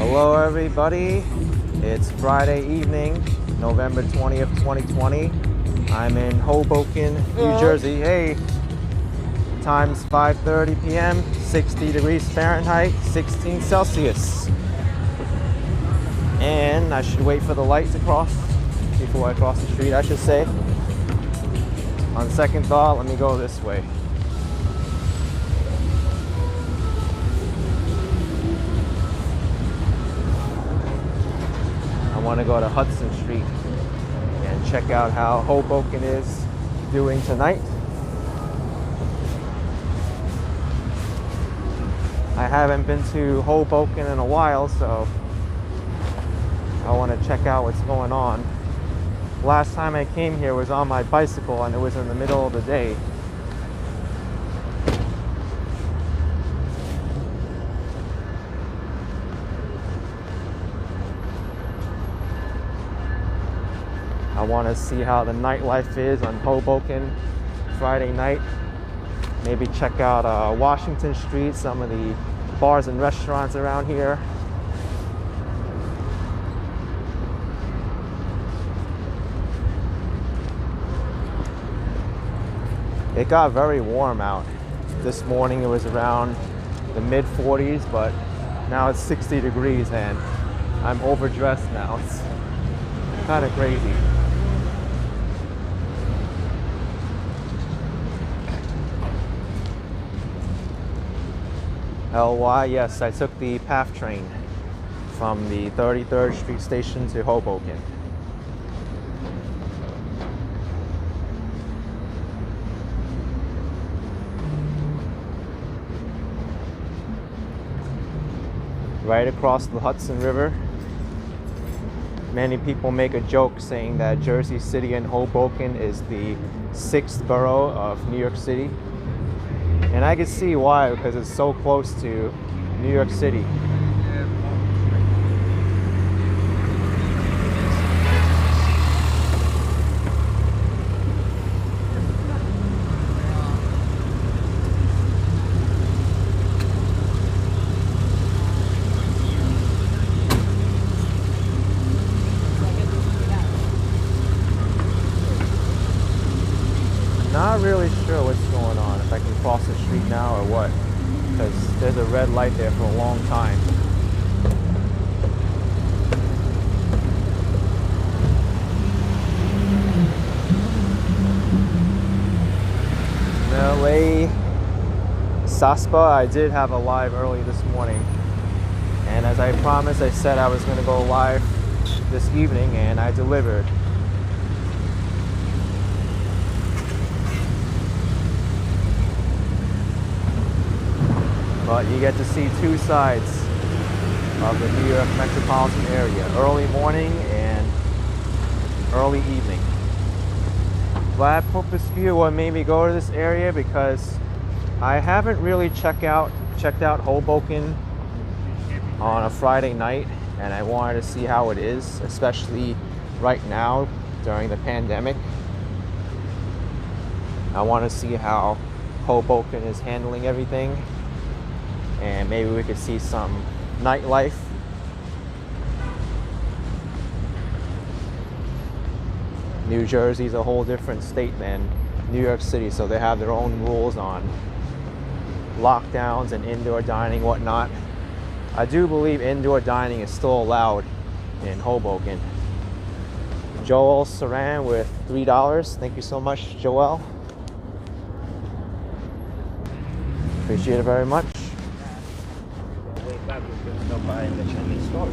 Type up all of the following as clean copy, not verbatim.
Hello everybody, it's Friday evening, November 20th, 2020. I'm in Hoboken, New Jersey. Hey, time's 5:30 p.m., 60 degrees Fahrenheit, 16 Celsius. And I should wait for the light to cross before I cross the street, I should say. On second thought, let me go this way. I want to go to Hudson Street and check out how Hoboken is doing tonight. I haven't been to Hoboken in a while, so I want to check out what's going on. Last time I came here was on my bicycle and it was in the middle of the day. I want to see how the nightlife is on Hoboken Friday night. Maybe check out Washington Street, some of the bars and restaurants around here. It got very warm out. This morning it was around the mid 40s, but now it's 60 degrees and I'm overdressed now. It's kind of crazy. LY, yes, I took the PATH train from the 33rd Street station to Hoboken. Right across the Hudson River. Many people make a joke saying that Jersey City and Hoboken is the 6th borough of New York City. And I can see why, because it's so close to New York City. Not really sure what's going on, if I can cross the street now or what, because there's a red light there for a long time. LA Saspa, I did have a live early this morning, and as I promised, I said I was going to go live this evening, and I delivered. But you get to see two sides of the New York metropolitan area, early morning and early evening. Glad purpose view what made me go to this area, because I haven't really checked out Hoboken on a Friday night, and I wanted to see how it is, especially right now during the pandemic. I want to see how Hoboken is handling everything. And maybe we could see some nightlife. New Jersey's a whole different state than New York City, so they have their own rules on lockdowns and indoor dining, whatnot. I do believe indoor dining is still allowed in Hoboken. Joel Saran with $3. Thank you so much, Joel. Appreciate it very much. In the Chinese store.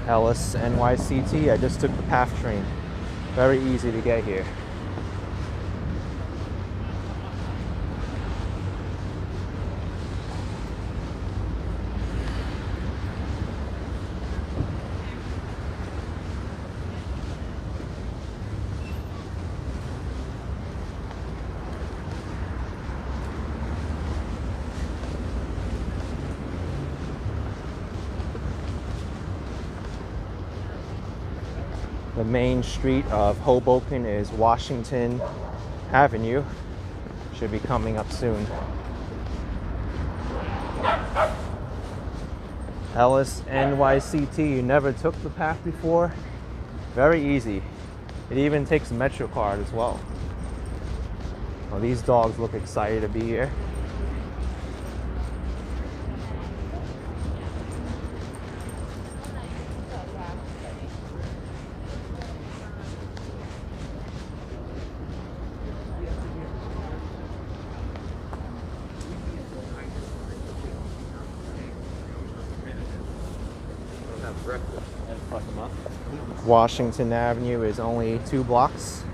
Ellis NYCT, I just took the PATH train. Very easy to get here. The main street of Hoboken is Washington Avenue. should be coming up soon. Ellis NYCT, you never took the path before? Very easy. It even takes a Metro card as well. Well, these dogs look excited to be here. Washington Avenue is only 2 blocks.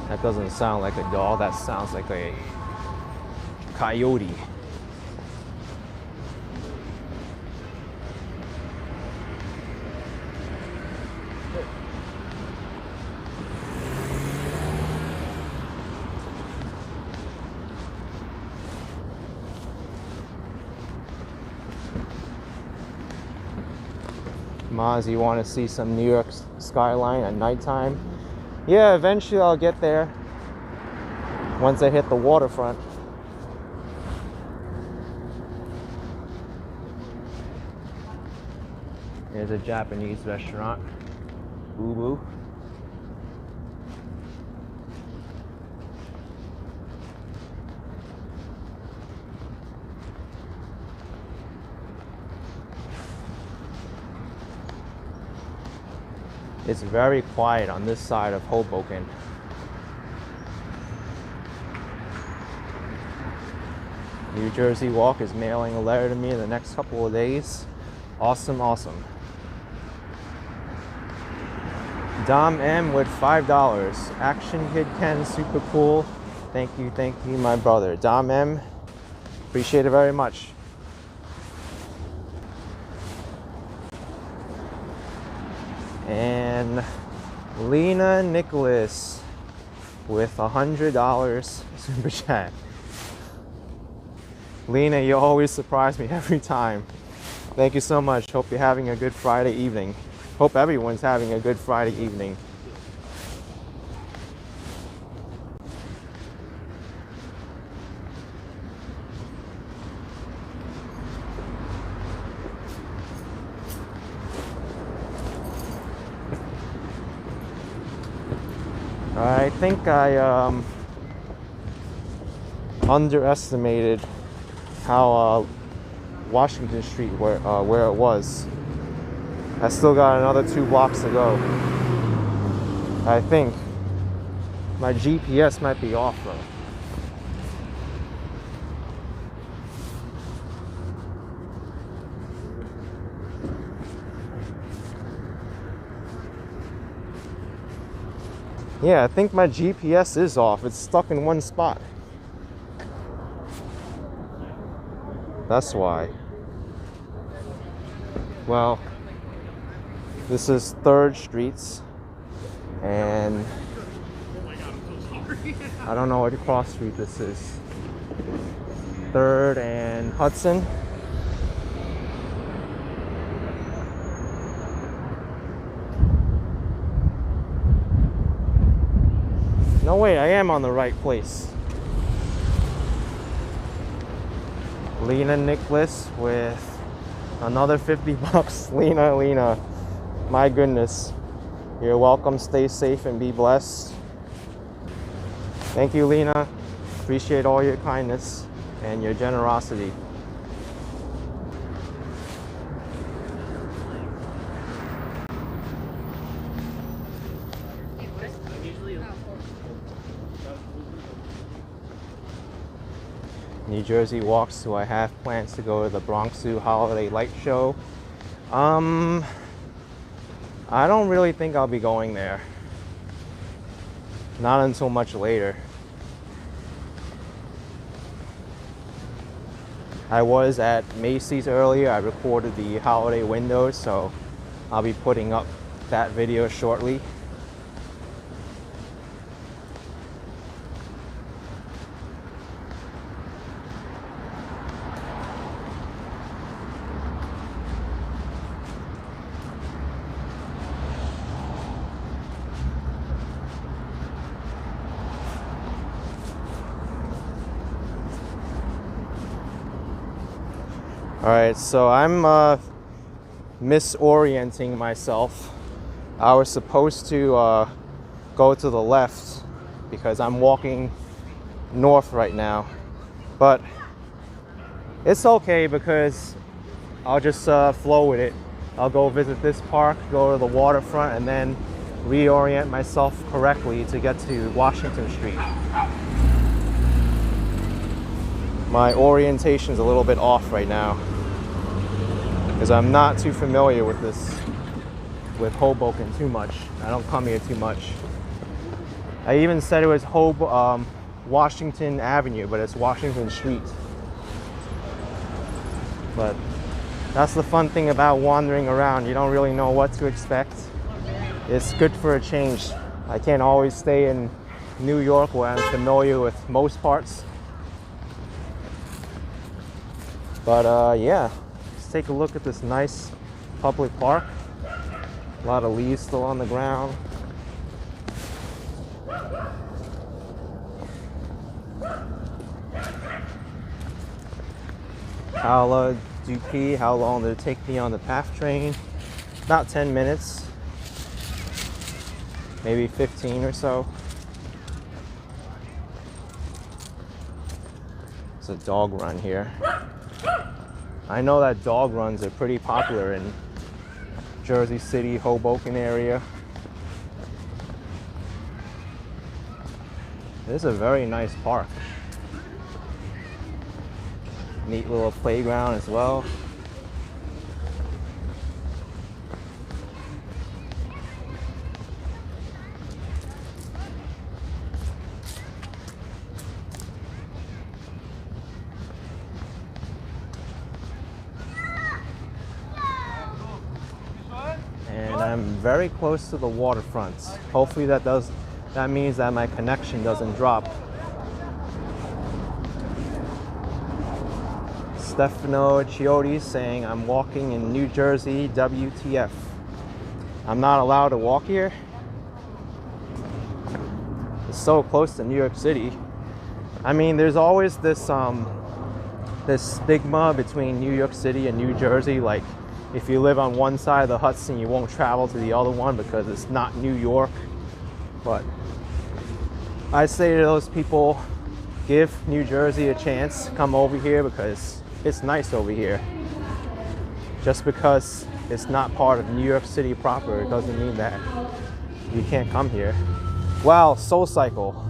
That doesn't sound like a dog, that sounds like a coyote. Maz, you want to see some New York skyline at nighttime? Yeah, eventually I'll get there once I hit the waterfront. Here's a Japanese restaurant, Ubu. It's very quiet on this side of Hoboken. New Jersey Walk is mailing a letter to me in the next couple of days. Awesome, awesome. Dom M with $5. Action Kid Ken, super cool. Thank you, my brother. Dom M, appreciate it very much. And Lena Nicholas with $100 super chat. Lena, you always surprise me every time. Thank you so much. Hope you're having a good Friday evening. Hope everyone's having a good Friday evening. I think I underestimated how Washington Street where it was. I still got another 2 blocks to go. I think my GPS might be off though. Yeah, I think my GPS is off. It's stuck in one spot. That's why. Well, this is 3rd Streets, and I don't know what cross street this is. 3rd and Hudson. No, wait, I am on the right place. Lena Nicholas with another 50 bucks. Lena, my goodness. You're welcome. Stay safe and be blessed. Thank you, Lena. Appreciate all your kindness and your generosity. New Jersey Walks, do I have plans to go to the Bronx Zoo Holiday Light Show? I don't really think I'll be going there. Not until much later. I was at Macy's earlier. I recorded the holiday windows, so I'll be putting up that video shortly. Alright, so I'm misorienting myself. I was supposed to go to the left because I'm walking north right now. But it's okay because I'll just flow with it. I'll go visit this park, go to the waterfront, and then reorient myself correctly to get to Washington Street. My orientation's a little bit off right now because I'm not too familiar with with Hoboken too much. I don't come here too much. I even said it was Washington Avenue, but it's Washington Street. But that's the fun thing about wandering around. You don't really know what to expect. It's good for a change. I can't always stay in New York where I'm familiar with most parts. But yeah, let's take a look at this nice public park. A lot of leaves still on the ground. How long did it take me on the PATH train? About 10 minutes. Maybe 15 or so. It's a dog run here. I know that dog runs are pretty popular in Jersey City, Hoboken area. This is a very nice park. Neat little playground as well. And I'm very close to the waterfront. Hopefully that means that my connection doesn't drop. Stefano Chiotti saying I'm walking in New Jersey, WTF. I'm not allowed to walk here. It's so close to New York City. I mean, there's always this stigma between New York City and New Jersey. Like, if you live on one side of the Hudson, you won't travel to the other one because it's not New York. But I say to those people, give New Jersey a chance. Come over here because it's nice over here. Just because it's not part of New York City proper, it doesn't mean that you can't come here. Wow, Soul Cycle.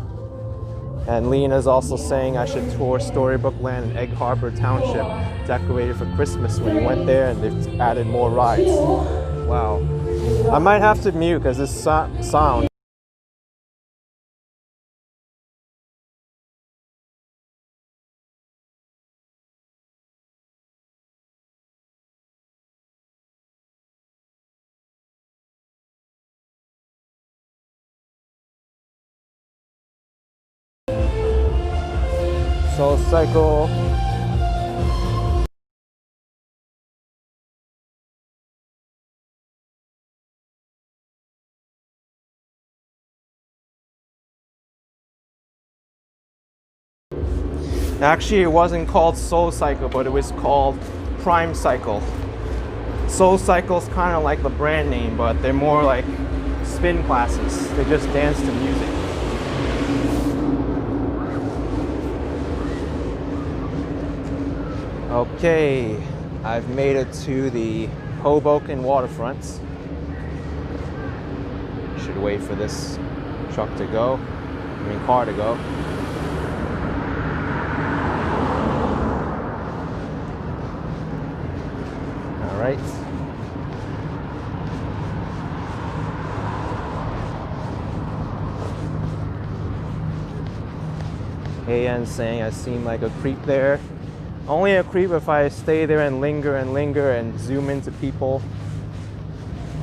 And Lena's also saying I should tour Storybook Land and Egg Harbor Township, decorated for Christmas when you went there, and they've added more rides. Wow. I might have to mute because this sound. Soul Cycle. Actually, it wasn't called Soul Cycle, but it was called Prime Cycle. Soul Cycle's kind of like the brand name, but they're more like spin classes. They just dance to music. Okay, I've made it to the Hoboken waterfront. Should wait for this truck to go, car to go. All right. AN saying I seem like a creep there. Only a creep if I stay there and linger and zoom into people.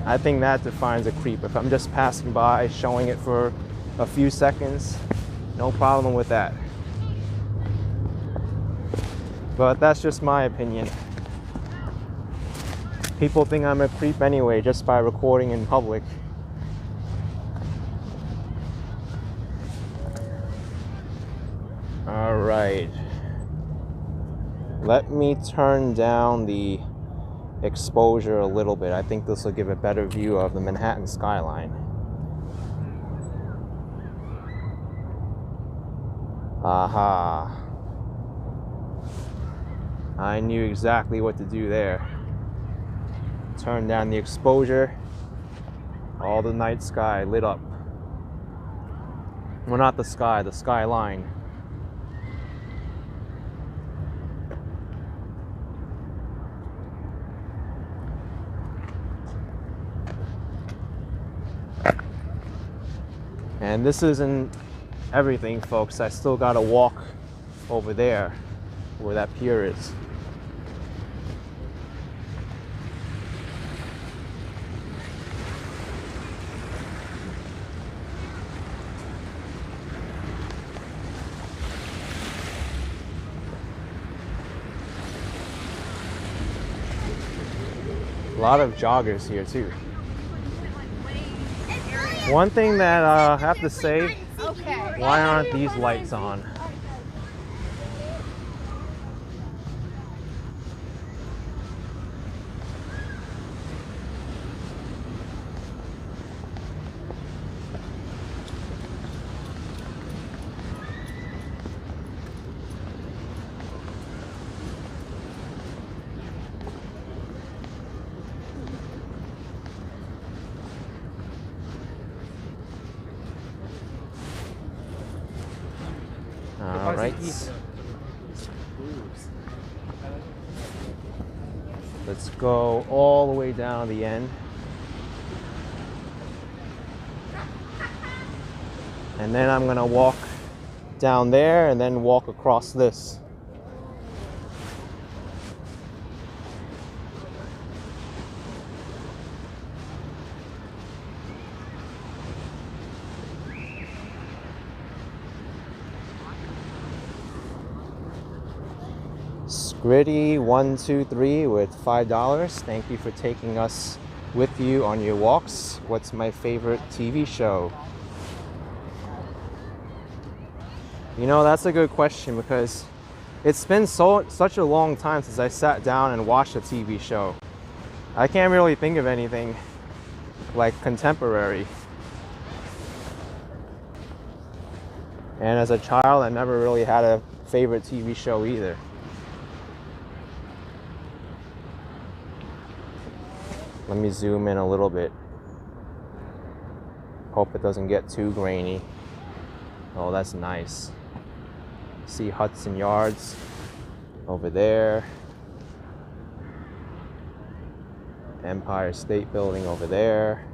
I think that defines a creep. If I'm just passing by, showing it for a few seconds, no problem with that. But that's just my opinion. People think I'm a creep anyway, just by recording in public. All right. Let me turn down the exposure a little bit. I think this will give a better view of the Manhattan skyline. Aha. I knew exactly what to do there. Turn down the exposure. All the night sky lit up. Well, not the sky, the skyline. And this isn't everything, folks. I still gotta walk over there where that pier is. A lot of joggers here too. One thing that I have to say, why aren't these lights on? All right. Let's go all the way down the end. And then I'm gonna walk down there and then walk across this. Gritty123 with $5. Thank you for taking us with you on your walks. What's my favorite TV show? You know, that's a good question because it's been such a long time since I sat down and watched a TV show. I can't really think of anything like contemporary. And as a child, I never really had a favorite TV show either. Let me zoom in a little bit. Hope it doesn't get too grainy. Oh, that's nice. See Hudson Yards over there. Empire State Building over there.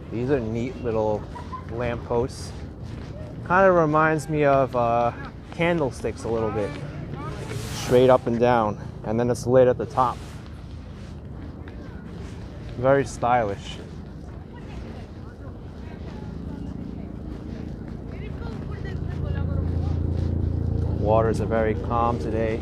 These are neat little lampposts. Kind of reminds me of candlesticks a little bit. Straight up and down. And then it's lit at the top. Very stylish. Waters are very calm today.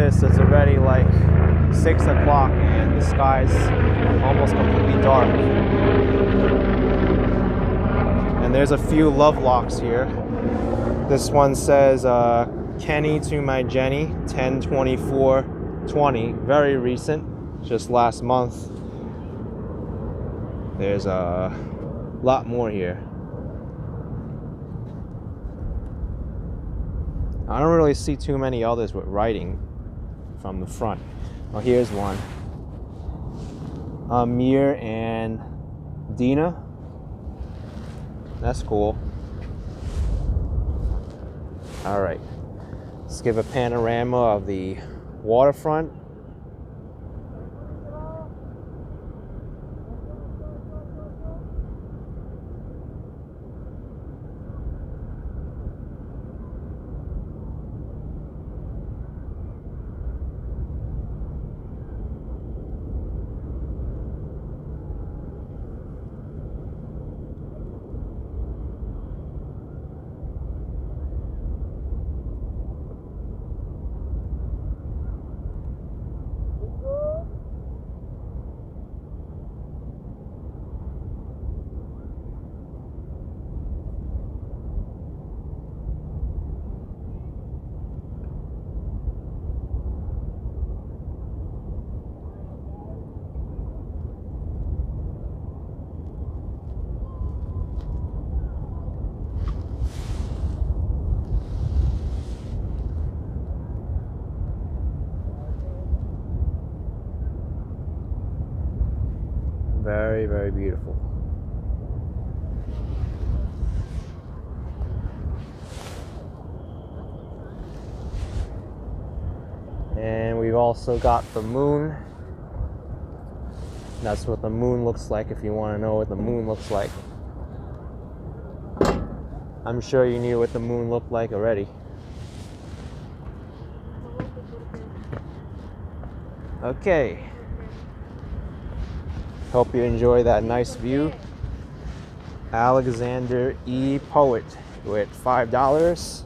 It's already like 6 o'clock and the sky's almost completely dark. And there's a few love locks here. This one says, Kenny to my Jenny, 10/24/20. Very recent, just last month. There's a lot more here. I don't really see too many others with writing from the front. Oh, here's one. Amir and Dina. That's cool. All right, let's give a panorama of the waterfront. Very, very beautiful. And we've also got the moon. That's what the moon looks like if you want to know what the moon looks like. I'm sure you knew what the moon looked like already. Okay. Hope you enjoy that nice view. Alexander E. Poet with $5.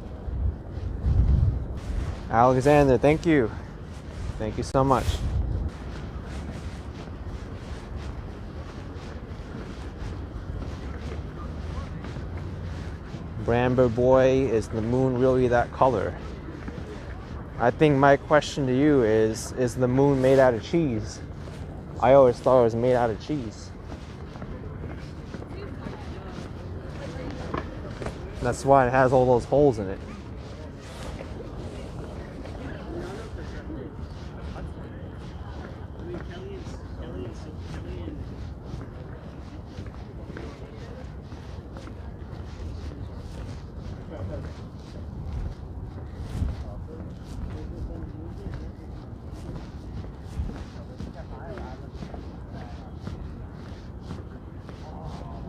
Alexander, thank you. Thank you so much. Bramber Boy, is the moon really that color? I think my question to you is the moon made out of cheese? I always thought it was made out of cheese. That's why it has all those holes in it.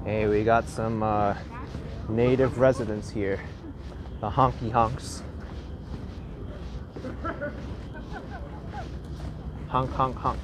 Hey, we got some native residents here, the honky honks. Honk, honk, honk.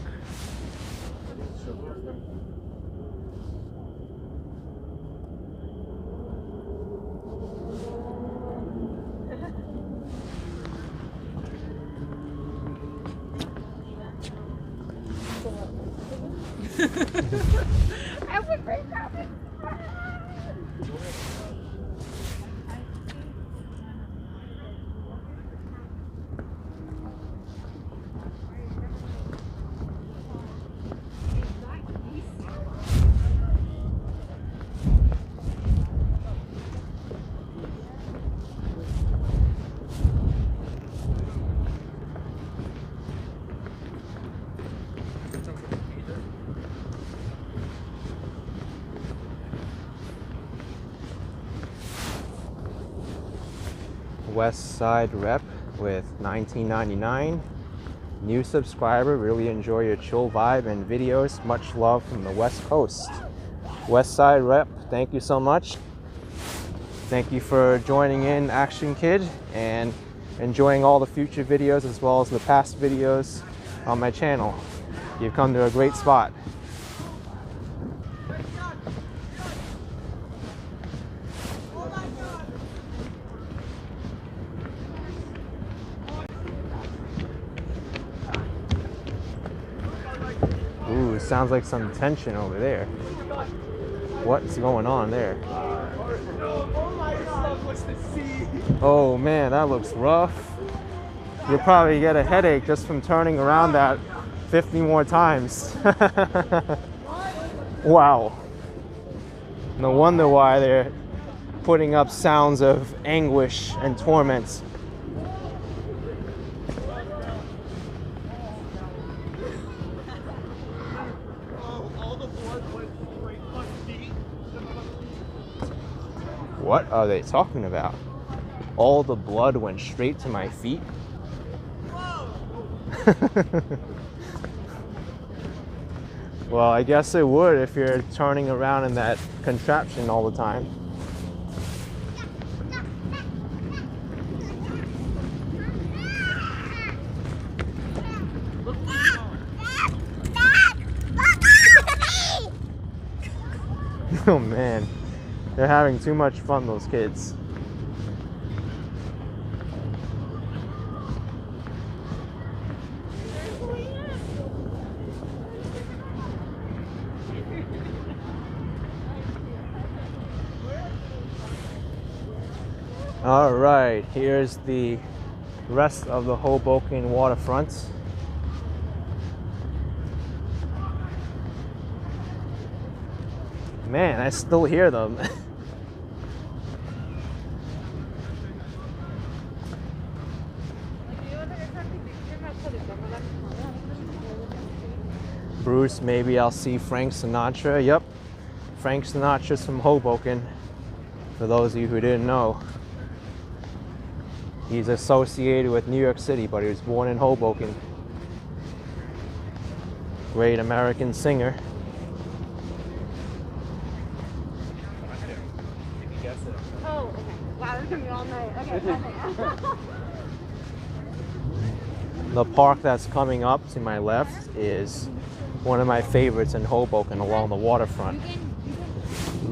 West Side Rep with $19.99. New subscriber, really enjoy your chill vibe and videos. Much love from the West Coast. West Side Rep, thank you so much. Thank you for joining in Action Kid and enjoying all the future videos as well as the past videos on my channel. You've come to a great spot. Ooh, sounds like some tension over there. What's going on there? Oh man, that looks rough. You'll probably get a headache just from turning around that 50 more times. Wow. No wonder why they're putting up sounds of anguish and torment. What are they talking about? All the blood went straight to my feet? Well, I guess it would if you're turning around in that contraption all the time. Oh man, they're having too much fun, those kids. All right, here's the rest of the Hoboken waterfront. Man, I still hear them. Bruce, maybe I'll see Frank Sinatra. Yep, Frank Sinatra's from Hoboken, for those of you who didn't know. He's associated with New York City, but he was born in Hoboken. Great American singer. Oh, okay. Wow, this is gonna be all night. Okay, The park that's coming up to my left is one of my favorites in Hoboken along the waterfront.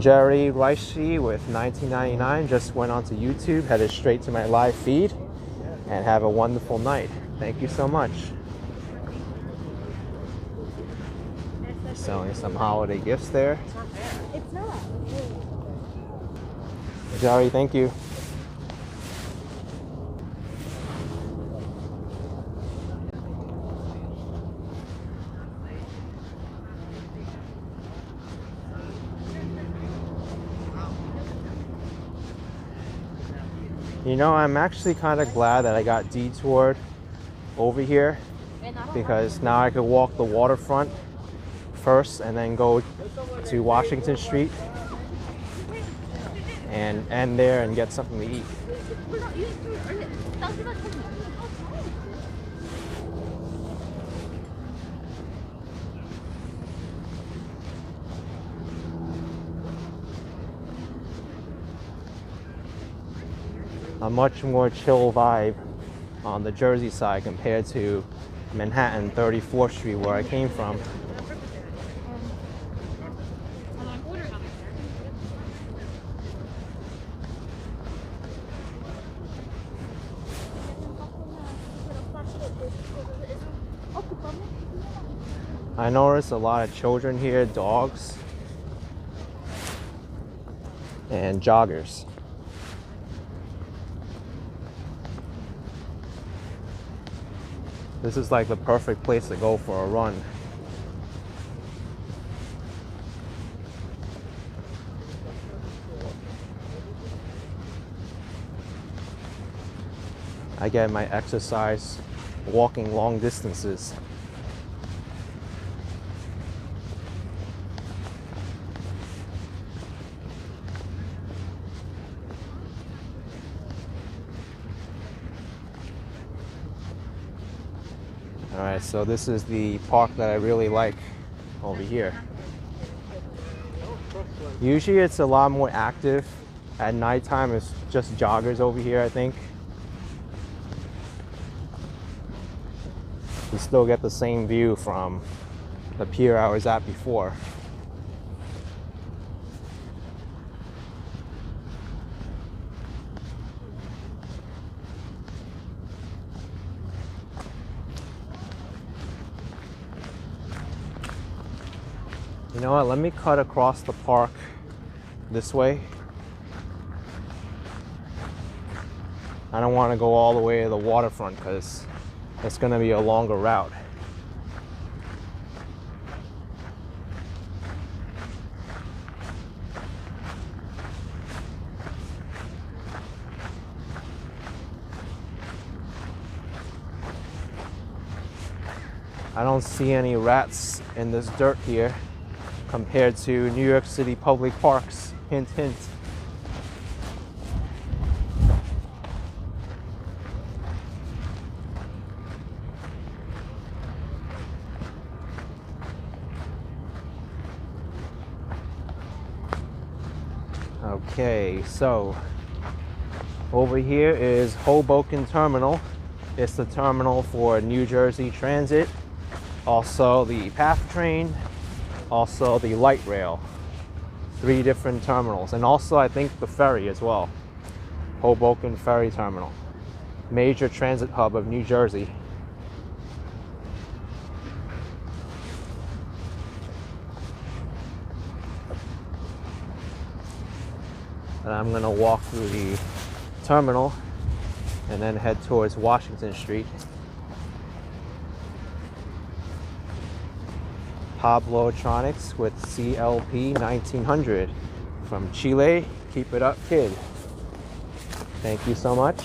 Jerry Reishi with 1999 just went onto YouTube, headed straight to my live feed, and have a wonderful night. Thank you so much. Selling some holiday gifts there. It's not. Jerry, thank you. You know, I'm actually kind of glad that I got detoured over here, because now I could walk the waterfront first and then go to Washington Street and end there and get something to eat. A much more chill vibe on the Jersey side compared to Manhattan 34th Street where I came from. I noticed a lot of children here, dogs, and joggers. This is like the perfect place to go for a run. I get my exercise walking long distances. Alright, so this is the park that I really like over here. Usually it's a lot more active. At nighttime it's just joggers over here, I think. You still get the same view from the pier I was at before. You know what, let me cut across the park this way. I don't want to go all the way to the waterfront because it's going to be a longer route. I don't see any rats in this dirt here compared to New York City public parks. Hint, hint. Okay, so over here is Hoboken Terminal. It's the terminal for New Jersey Transit, also the PATH train, also the light rail. 3 different terminals, and also I think the ferry as well. Hoboken Ferry Terminal, major transit hub of New Jersey. And I'm gonna walk through the terminal and then head towards Washington Street. Pablotronics with CLP 1900 from Chile. Keep it up, kid. Thank you so much.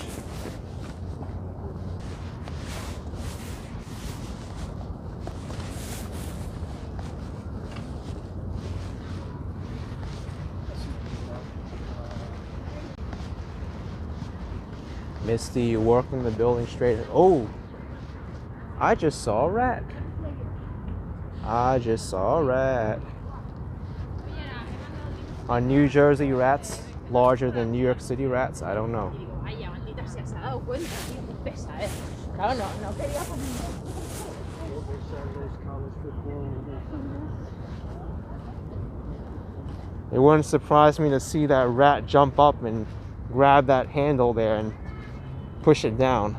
Misty, you working the building straight. Oh, I just saw a rat. I just saw a rat. Are New Jersey rats larger than New York City rats? I don't know. It wouldn't surprise me to see that rat jump up and grab that handle there and push it down.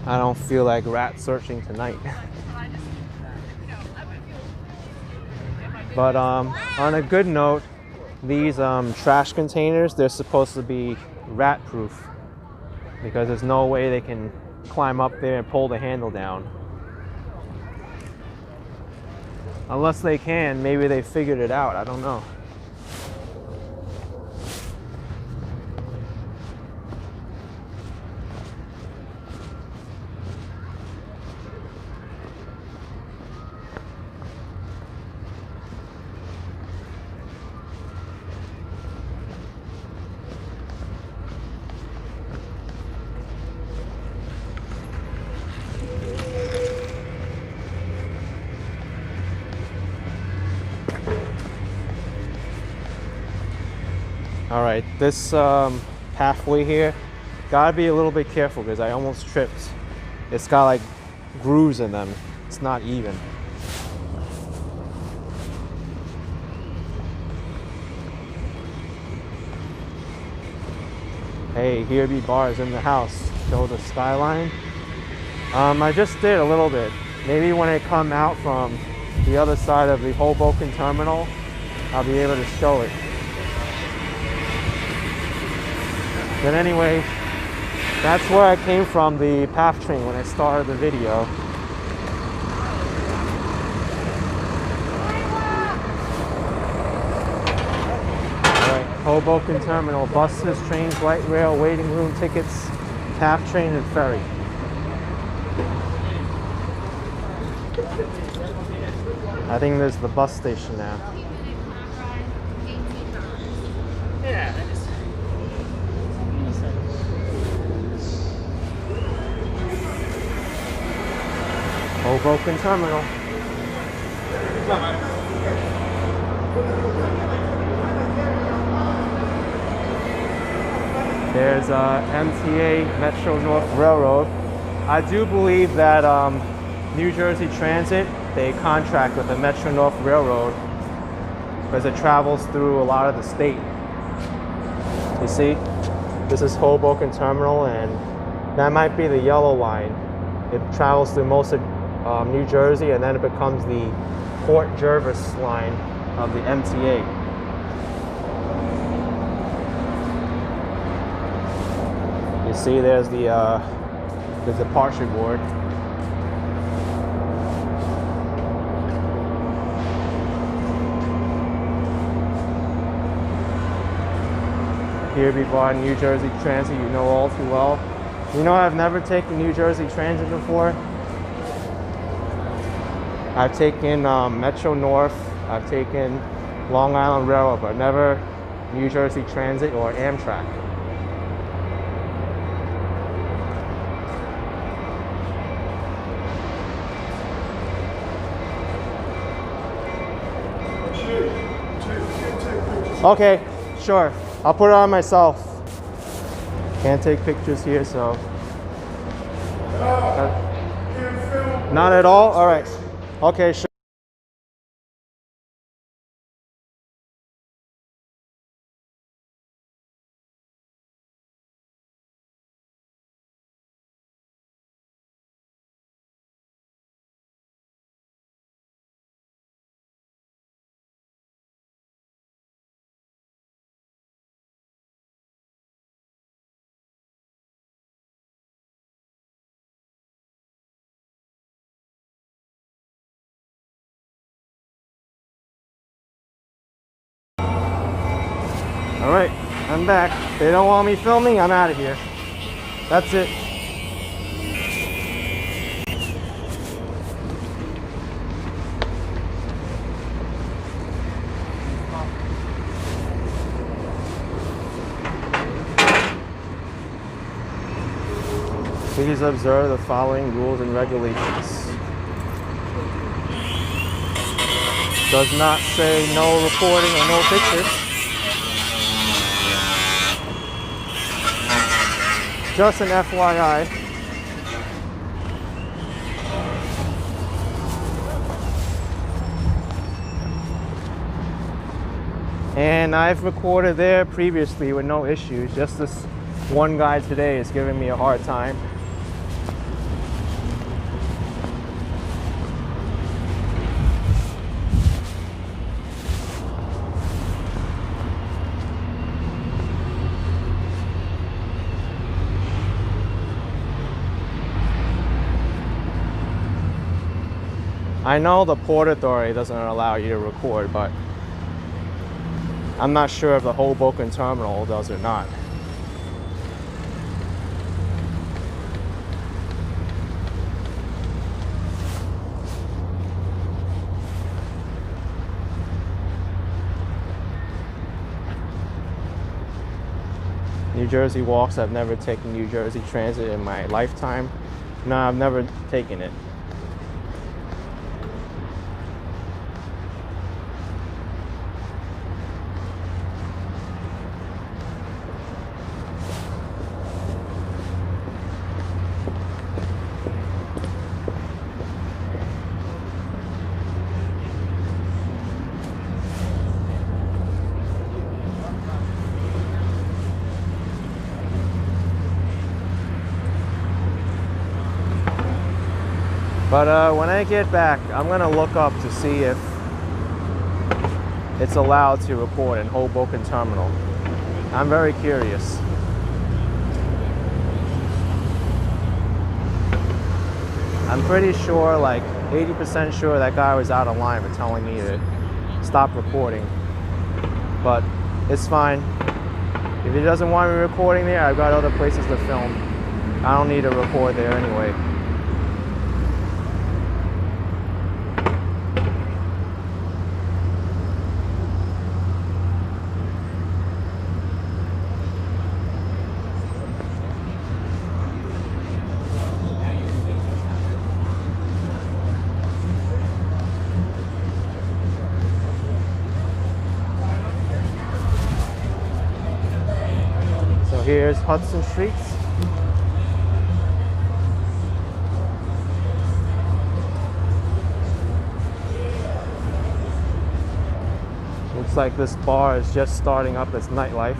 I don't feel like rat searching tonight. But on a good note, these trash containers, they're supposed to be rat proof because there's no way they can climb up there and pull the handle down. Unless they can, maybe they figured it out, I don't know. All right, this pathway here, gotta be a little bit careful because I almost tripped. It's got like grooves in them. It's not even. Hey, here be bars in the house. Show the skyline. I just did a little bit. Maybe when I come out from the other side of the Hoboken Terminal, I'll be able to show it. But anyway, that's where I came from, the PATH train, when I started the video. Alright, Hoboken Terminal, buses, trains, light rail, waiting room tickets, PATH train and ferry. I think there's the bus station now. Yeah. Hoboken Terminal. There's MTA Metro North Railroad. I do believe that New Jersey Transit, they contract with the Metro North Railroad because it travels through a lot of the state. You see, this is Hoboken Terminal, and that might be the yellow line. It travels through most of New Jersey, and then it becomes the Port Jervis line of the MTA. You see, there's the departure board. Here before New Jersey Transit, you know all too well. You know, I've never taken New Jersey Transit before. I've taken Metro North, I've taken Long Island Railroad, but never New Jersey Transit or Amtrak. Okay, sure. I'll put it on myself. Can't take pictures here, so. Not at all? All right. Okay, sure. All right, I'm back. They don't want me filming, I'm out of here. That's it. Please observe the following rules and regulations. Does not say no recording or no pictures. Just an FYI. And I've recorded there previously with no issues. Just this one guy today is giving me a hard time. I know the Port Authority doesn't allow you to record, but I'm not sure if the Hoboken Terminal does or not. New Jersey walks, I've never taken New Jersey Transit in my lifetime. No, I've never taken it. But when I get back, I'm gonna look up to see if it's allowed to record in Hoboken Terminal. I'm very curious. I'm pretty sure, like 80% sure, that guy was out of line for telling me to stop recording. But it's fine. If he doesn't want me recording there, I've got other places to film. I don't need to record there anyway. Here's Hudson Street. Looks like this bar is just starting up its nightlife.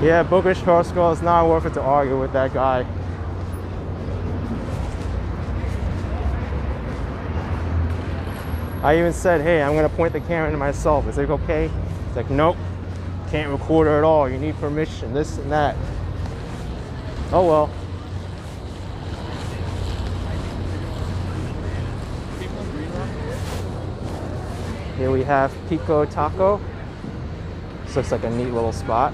Yeah, bookish horse girl, it's not worth it to argue with that guy. I even said, hey, I'm gonna point the camera to myself. Is it okay? It's like, nope, can't record her at all. You need permission, this and that. Oh well. Here we have Pico Taco. This looks like a neat little spot.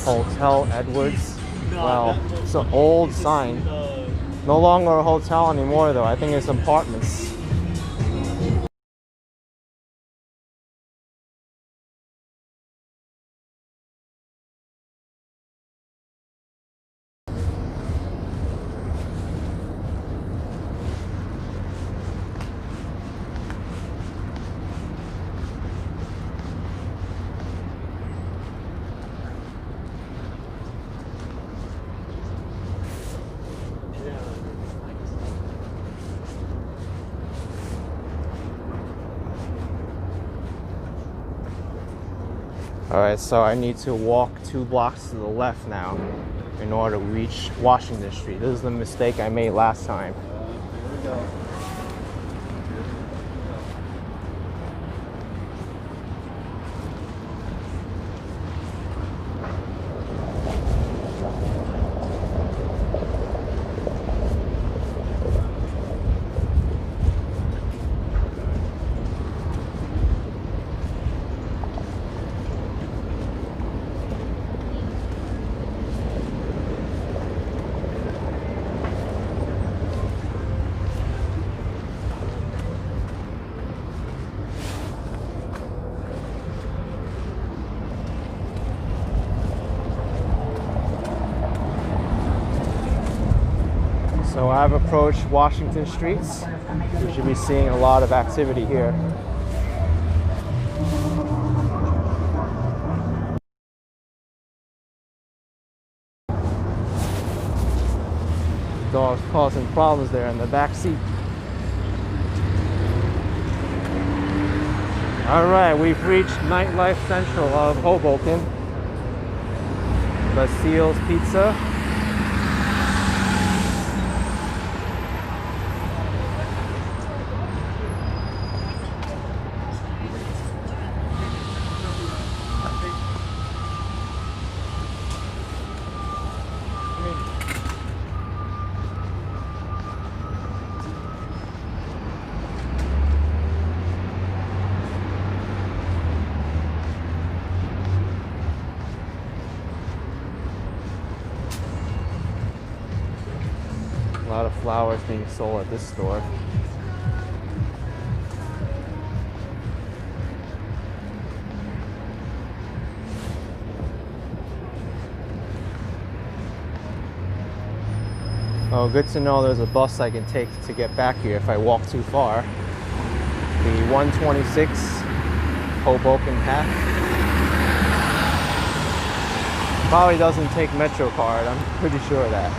Hotel Edwards. Wow, it's an old sign. No longer a hotel anymore though. I think it's apartments. Alright, so I need to walk 2 blocks to the left now in order to reach Washington Street. This is the mistake I made last time. Here we go. So I've approached Washington Streets. We should be seeing a lot of activity here. Dog's causing problems there in the back seat. Alright, we've reached nightlife central of Hoboken. Basile's Pizza. A lot of flowers being sold at this store. Oh, good to know there's a bus I can take to get back here if I walk too far. The 126 Hoboken path. Probably doesn't take Metro card, I'm pretty sure of that.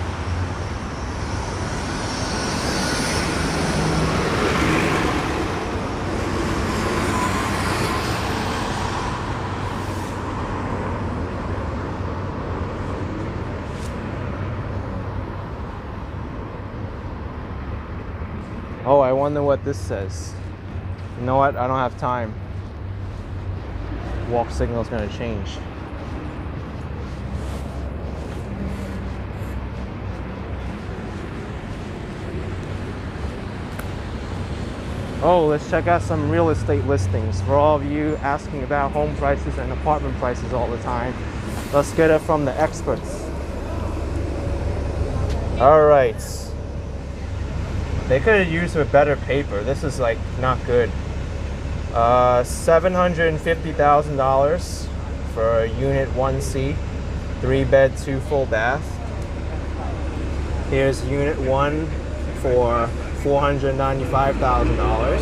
Oh, I wonder what this says. You know what? I don't have time. Walk signal's gonna change. Oh, let's check out some real estate listings. For all of you asking about home prices and apartment prices all the time, let's get it from the experts. All right. They could have used a better paper. This is like not good. $750,000 for Unit 1C. 3-bed, 2 full bath. Here's unit 1 for $495,000.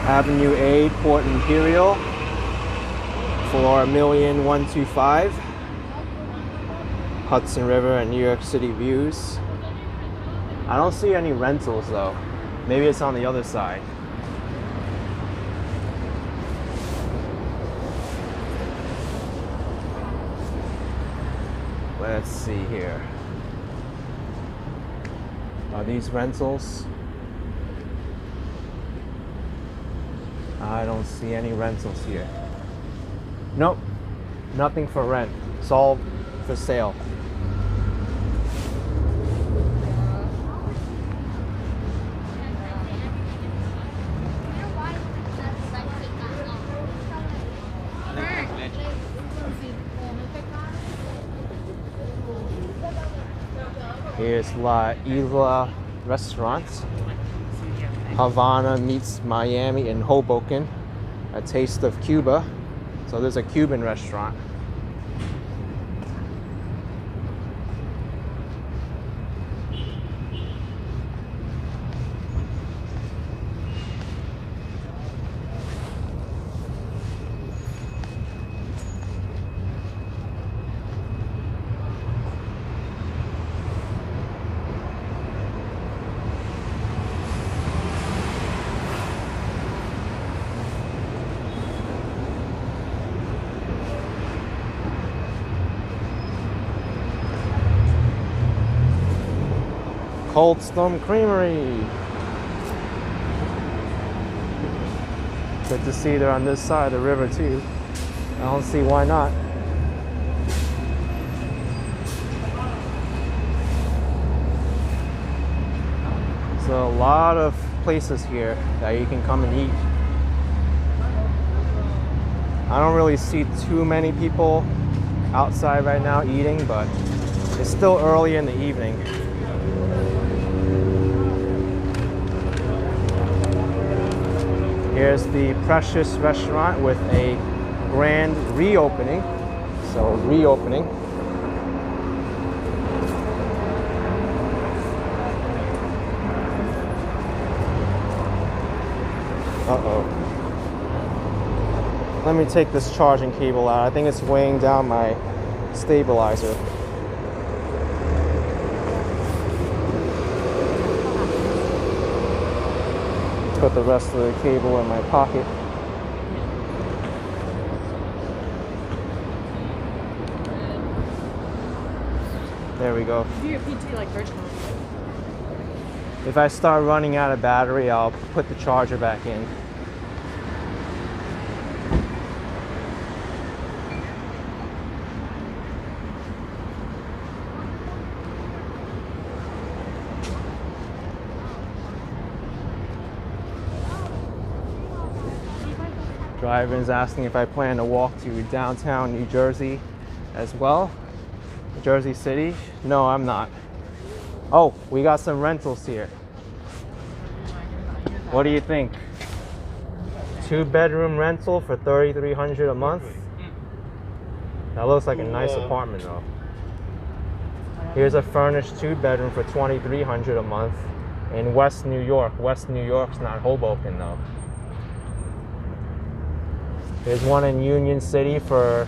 Avenue A, Port Imperial for $1,125,000. Hudson River and New York City views. I don't see any rentals though. Maybe it's on the other side. Let's see here. Are these rentals? I don't see any rentals here. Nope, nothing for rent. It's all for sale. Here's La Isla Restaurant. Havana meets Miami in Hoboken. A taste of Cuba. So there's a Cuban restaurant. Cold Stone Creamery. Good to see they're on this side of the river too. I don't see why not. So a lot of places here that you can come and eat. I don't really see too many people outside right now eating, but it's still early in the evening. Here's the Precious restaurant with a grand reopening. So reopening. Uh-oh. Let me take this charging cable out. I think it's weighing down my stabilizer. Put the rest of the cable in my pocket. There we go. Do your PT like virtual. If I start running out of battery, I'll put the charger back in. Driver-in's asking if I plan to walk to downtown New Jersey as well. Jersey City? No, I'm not. Oh, we got some rentals here. What do you think? 2-bedroom rental for $3,300 a month? That looks like a nice apartment though. Here's a furnished 2-bedroom for $2,300 a month in West New York. West New York's not Hoboken though. There's one in Union City for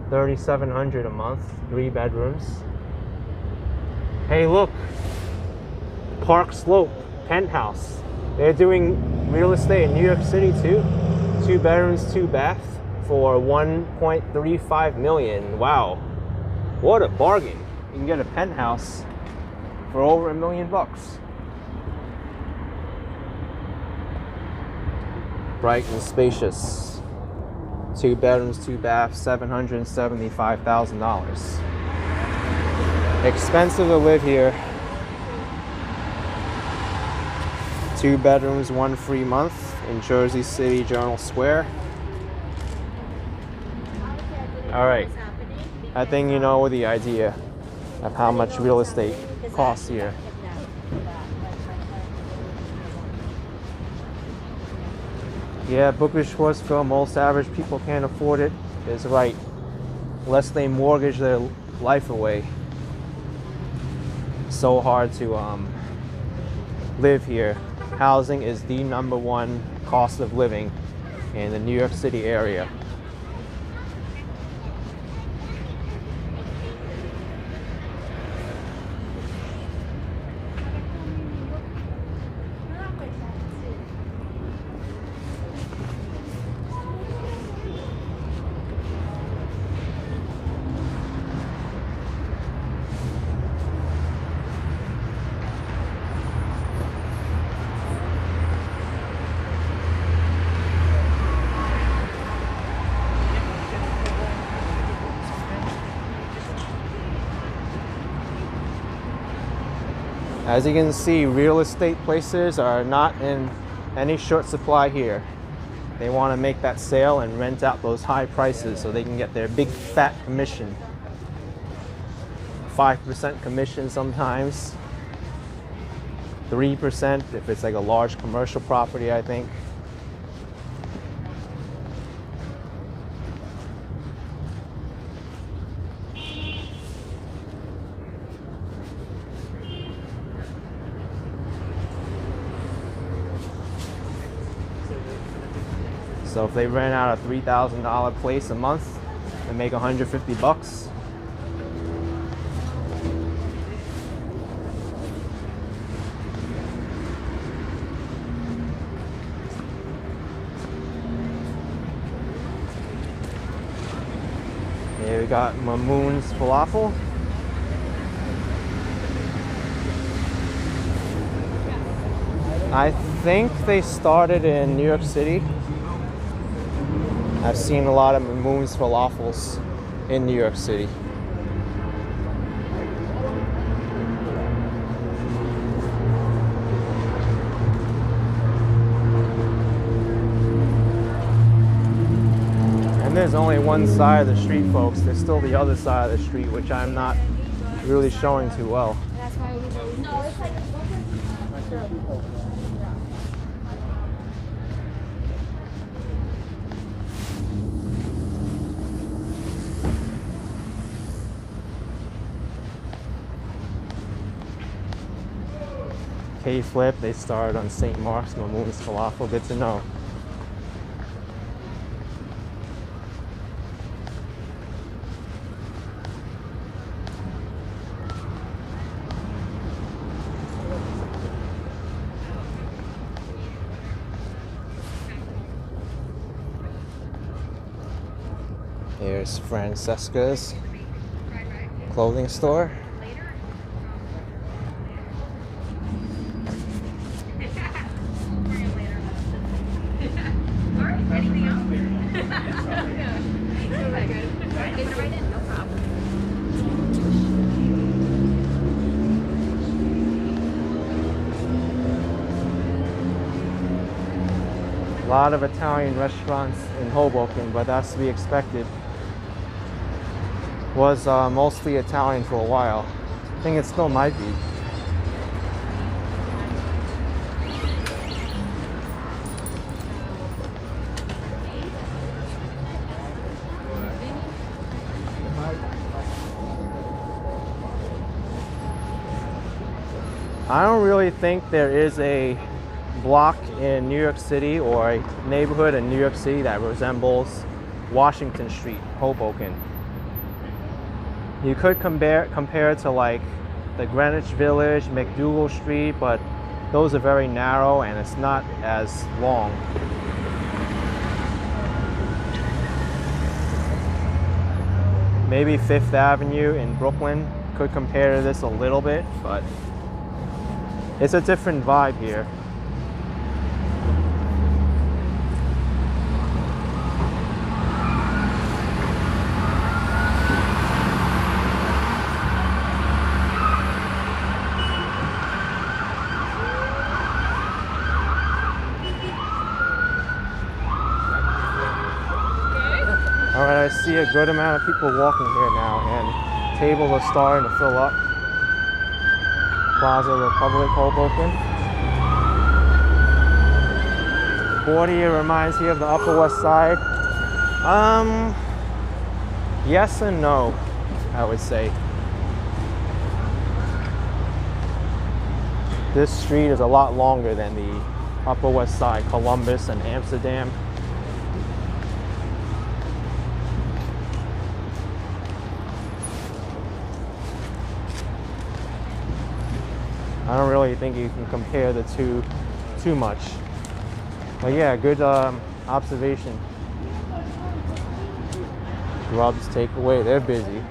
$3,700 a month, 3 bedrooms. Hey, look, Park Slope penthouse. They're doing real estate in New York City too. 2 bedrooms, 2 baths for $1.35 million. Wow, what a bargain! You can get a penthouse for over $1 million. Bright and spacious. 2 bedrooms, 2 baths, $775,000. Expensive to live here. 2 bedrooms, 1 free month in Jersey City, Journal Square. All right, I think you know the idea of how much real estate costs here. Yeah, bookish horse film, most average people can't afford it, is right. Unless they mortgage their life away. So hard to live here. Housing is the #1 cost of living in the New York City area. As you can see, real estate places are not in any short supply here. They want to make that sale and rent out those high prices so they can get their big fat commission. 5% commission sometimes. 3% if it's like a large commercial property, I think. So if they rent out a $3,000 place a month, they make $150. Here we got Mamoon's Falafel. I think they started in New York City. I've seen a lot of Mamoon's Falafels in New York City. And there's only one side of the street, folks. There's still the other side of the street, which I'm not really showing too well. That's why we no, it's like K-Flip, they started on St. Mark's, Mamoon's Falafel, good to know. Here's Francesca's clothing store. A lot of Italian restaurants in Hoboken, but that's to be expected. Was mostly Italian for a while. I think it still might be. I don't really think there is a block in New York City or a neighborhood in New York City that resembles Washington Street, Hoboken. You could compare it to like the Greenwich Village, McDougal Street, but those are very narrow and it's not as long. Maybe Fifth Avenue in Brooklyn could compare to this a little bit, but it's a different vibe here. Alright, I see a good amount of people walking here now, and tables are starting to fill up. Plaza Republic, Hoboken. sporty. It reminds me of the Upper West Side. Yes and no, I would say. This street is a lot longer than the Upper West Side, Columbus and Amsterdam. I don't really think you can compare the two too much. But yeah, good observation. Grubs Takeaway, they're busy.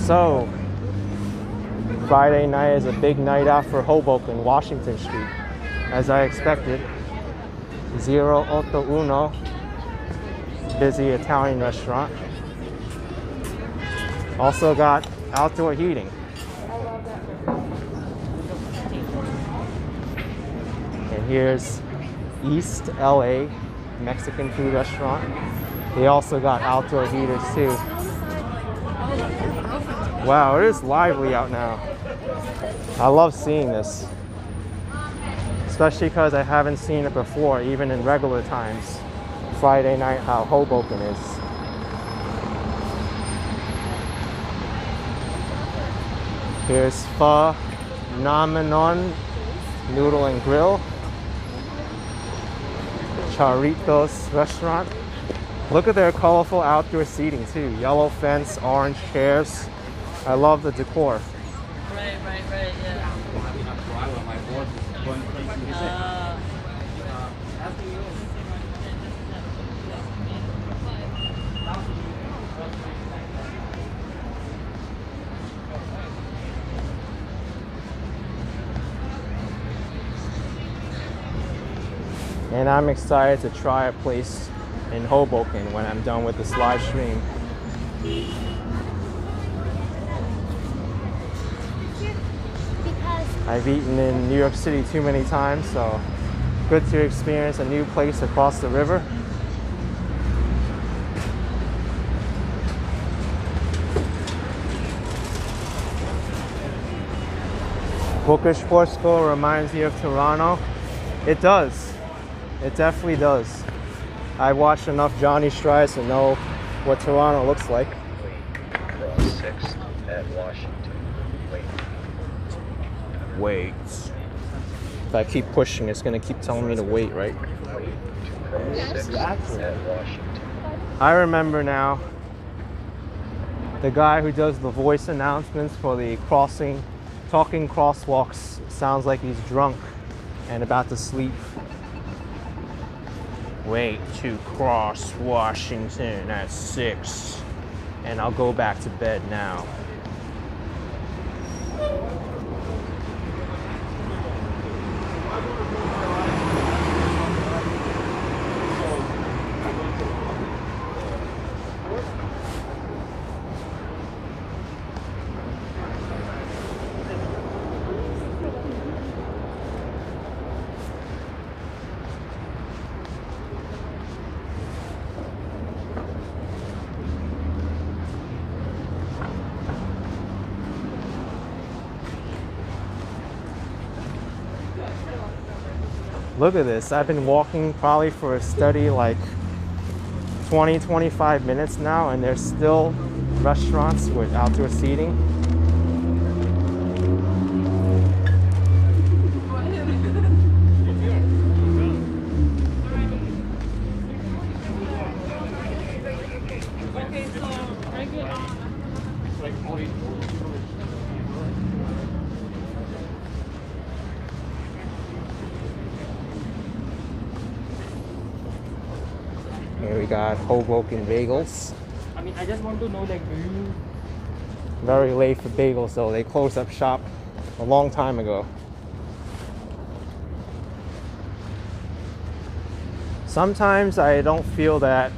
So, Friday night is a big night out for Hoboken, Washington Street, as I expected. 081, busy Italian restaurant. Also got outdoor heating. And here's East LA Mexican food restaurant. They also got outdoor heaters too. Wow, it is lively out now. I love seeing this, especially because I haven't seen it before, even in regular times. Friday night, how Hoboken is. Here's Phenomenon Noodle and Grill, Charritos Restaurant. Look at their colorful outdoor seating too. Yellow fence, orange chairs. I love the decor. Right, yeah. And I'm excited to try a place in Hoboken when I'm done with this live stream. I've eaten in New York City too many times, so good to experience a new place across the river. Booker Sports School reminds me of Toronto. It does. It definitely does. I watched enough Johnny Strides to know what Toronto looks like. Cross 6th at Washington. Wait. If I keep pushing, it's gonna keep telling me to wait, right? I remember now. The guy who does the voice announcements for the talking crosswalks sounds like he's drunk and about to sleep. Wait to cross Washington at 6, and I'll go back to bed now. Look at this. I've been walking probably for a steady like 20-25 minutes now, and there's still restaurants with outdoor seating. Here we got Hoboken bagels. I mean, I just want to know, like, do you... Very late for bagels though. They closed up shop a long time ago. Sometimes I don't feel that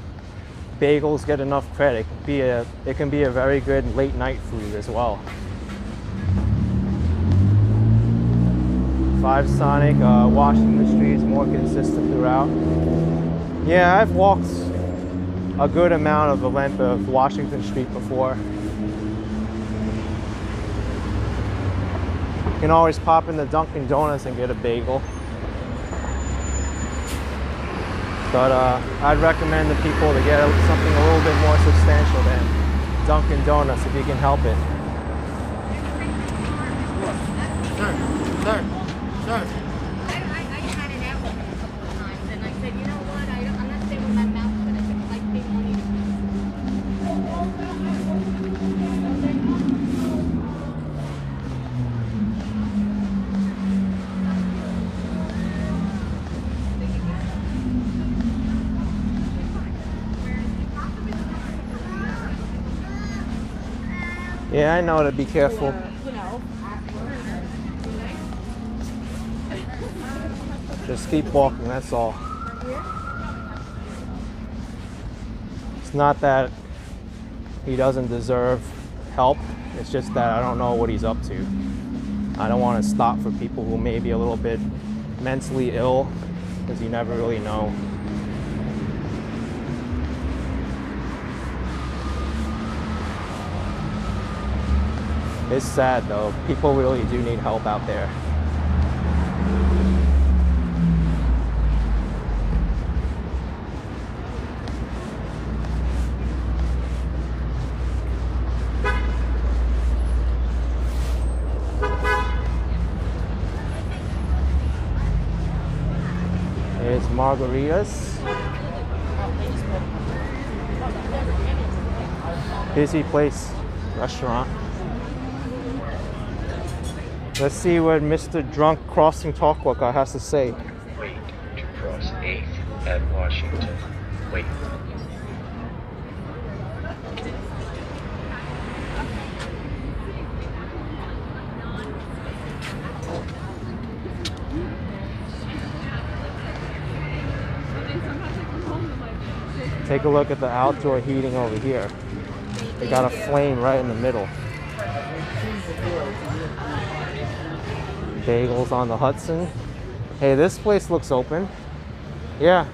bagels get enough credit. It can be a very good late night food as well. 5 Sonic, Washington Street is more consistent throughout. Yeah, I've walked a good amount of the length of Washington Street before. You can always pop into Dunkin' Donuts and get a bagel. But I'd recommend to people to get something a little bit more substantial than Dunkin' Donuts if you can help it. Sir. I had it out with him a couple of times, and I said, you know what, I'm not staying with my mouth, but I said, I think money to Yeah, I know to be careful. you know, Just keep walking, that's all. It's not that he doesn't deserve help, it's just that I don't know what he's up to. I don't want to stop for people who may be a little bit mentally ill, because you never really know. It's sad though, people really do need help out there. Here's margaritas. Busy place, restaurant. Let's see what Mr. Drunk Crossing Talkwalker has to say. Wait to cross 8th at Washington. Wait. Take a look at the outdoor heating over here. They got a flame right in the middle. Bagels on the Hudson. Hey, this place looks open. Yeah.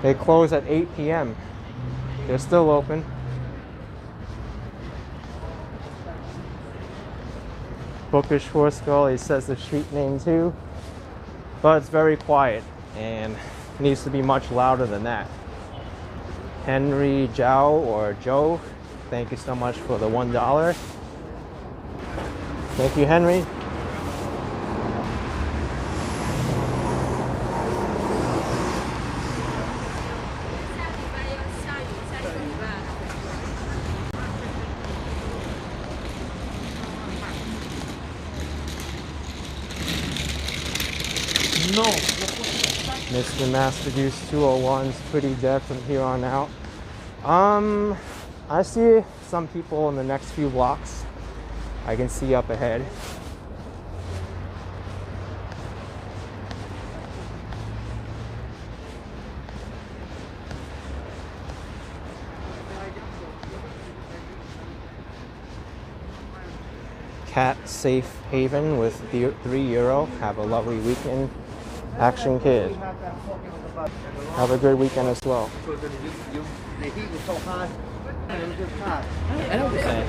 They close at 8 p.m. They're still open. Bookish Horse Girl, he says the street name too. But it's very quiet and needs to be much louder than that. Henry Zhao or Joe, thank you so much for the $1. Thank you, Henry. No. Mr. Master Goose 201's pretty dead from here on out. I see some people in the next few blocks. I can see up ahead. Cat Safe Haven with €3. Have a lovely weekend. Action Kid. Have a good weekend as well. The heat was so hot, and it was just hot. I know what you're saying.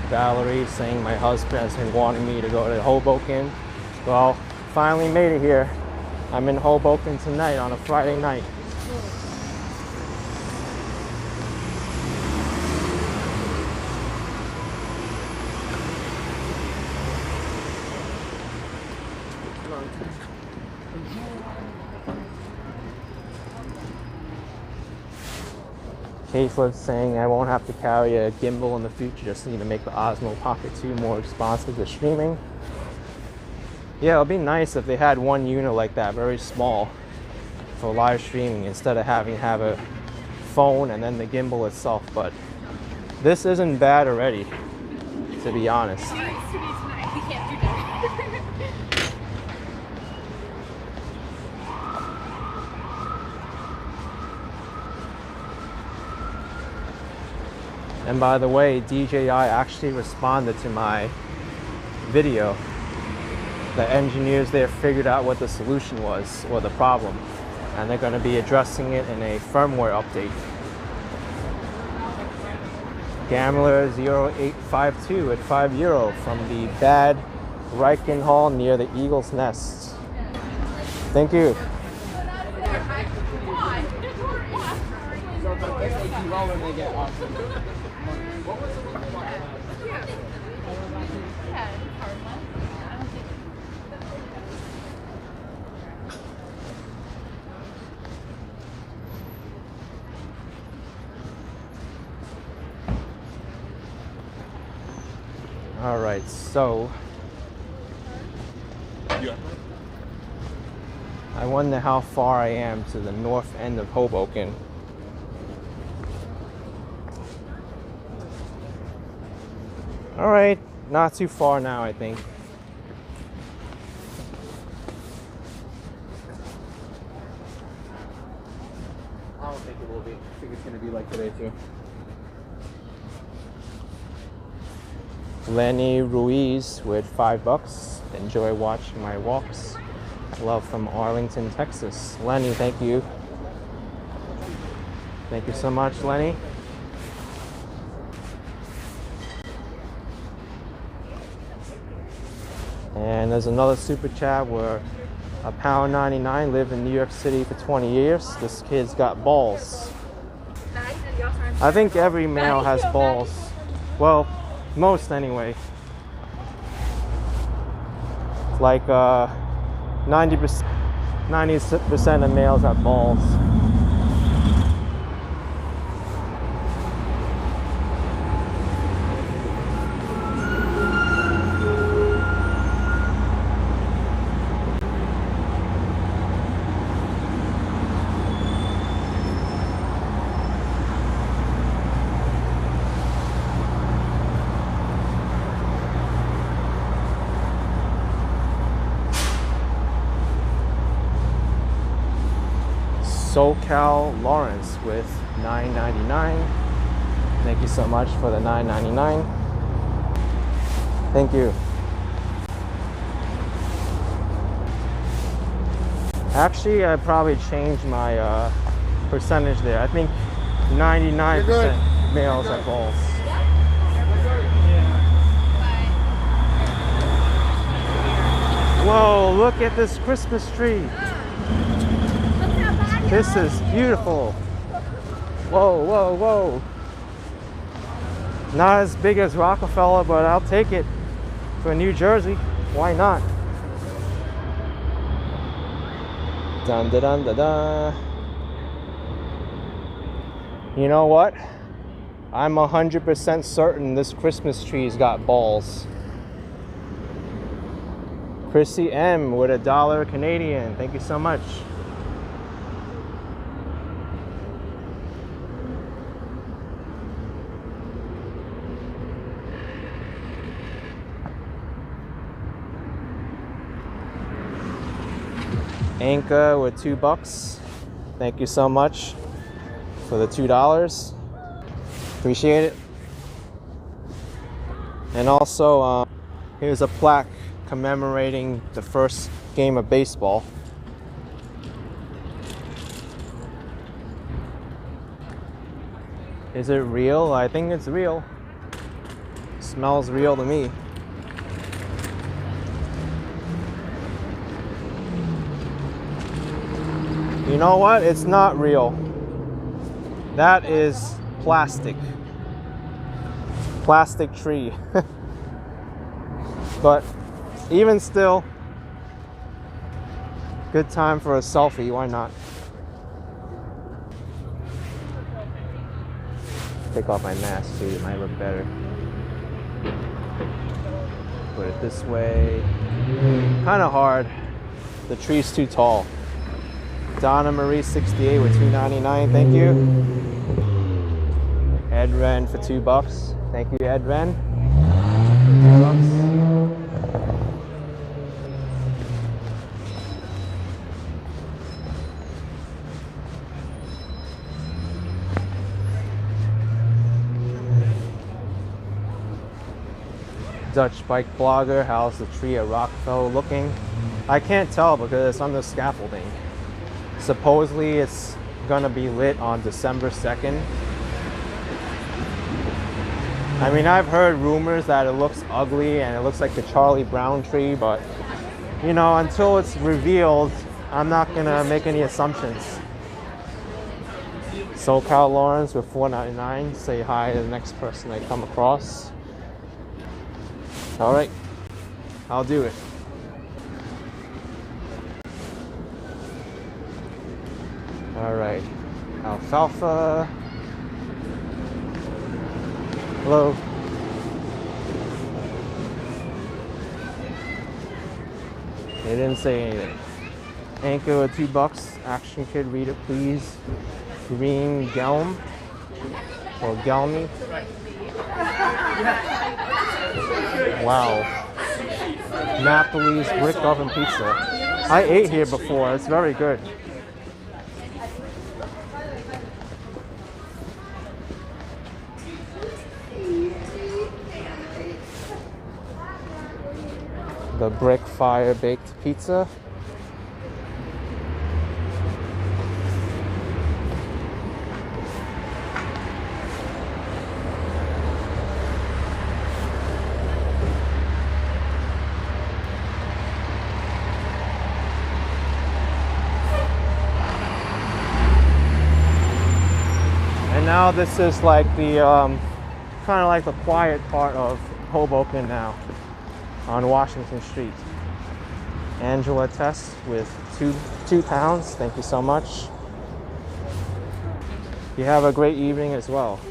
Valerie saying my husband has been wanting me to go to Hoboken. Well, finally made it here. I'm in Hoboken tonight on a Friday night. Caselet saying I won't have to carry a gimbal in the future, just need to make the Osmo Pocket 2 more responsive to streaming. Yeah, it would be nice if they had one unit like that, very small, for live streaming instead of having to have a phone and then the gimbal itself. But this isn't bad already, to be honest. And by the way, DJI actually responded to my video. The engineers there figured out what the solution was, or the problem, and they're going to be addressing it in a firmware update. Gambler 0852 at €5 from the Bad Riken Hall near the Eagle's Nest. Thank you. All right, so I wonder how far I am to the north end of Hoboken. All right, not too far now, I think. I don't think it will be. I think it's going to be like today too. Lenny Ruiz with $5. Enjoy watching my walks. Love from Arlington, Texas. Lenny, thank you. Thank you so much, Lenny. And there's another super chat where a £1.99 lived in New York City for 20 years. This kid's got balls. I think every male has balls. Well, most anyway. Like 90% of males have balls. SoCal Lawrence with $9.99. Thank you so much for the $9.99. Thank you. Actually, I probably changed my percentage there. I think 99% males have balls. Whoa, look at this Christmas tree. This is beautiful. Whoa, whoa, whoa. Not as big as Rockefeller, but I'll take it for New Jersey. Why not? Dun da dun da da. You know what? I'm 100% certain this Christmas tree's got balls. Chrissy M with $1 Canadian. Thank you so much. Anka with $2. Thank you so much for the $2. Appreciate it. And also, here's a plaque commemorating the first game of baseball. Is it real? I think it's real. Smells real to me. You know what? It's not real. That is plastic. Plastic tree. But even still, good time for a selfie. Why not? take off my mask too, it might look better. Put it this way. Kind of hard. The tree's too tall. Donna Marie 68 with $2.99, thank you. Ed Ren for $2. Thank you, Ed Ren. $2. Dutch bike blogger, how's the tree at Rockville looking? I can't tell because it's under scaffolding. Supposedly it's gonna be lit on December 2nd. I mean, I've heard rumors that it looks ugly and it looks like the Charlie Brown tree, but you know, until it's revealed, I'm not gonna make any assumptions. SoCal Lawrence with $4.99. Say hi to the next person I come across. All right, I'll do it. All right, alfalfa. Hello. They didn't say anything. Anchor with $2. Action Kid, read it please. Green Gelm or Gelmy. Wow. Napoli's brick oven pizza. I ate here before. It's very good. The brick fire baked pizza. And now this is like the kind of like the quiet part of Hoboken now. On Washington Street. Angela Tess with two pounds. Thank you so much. You have a great evening as well.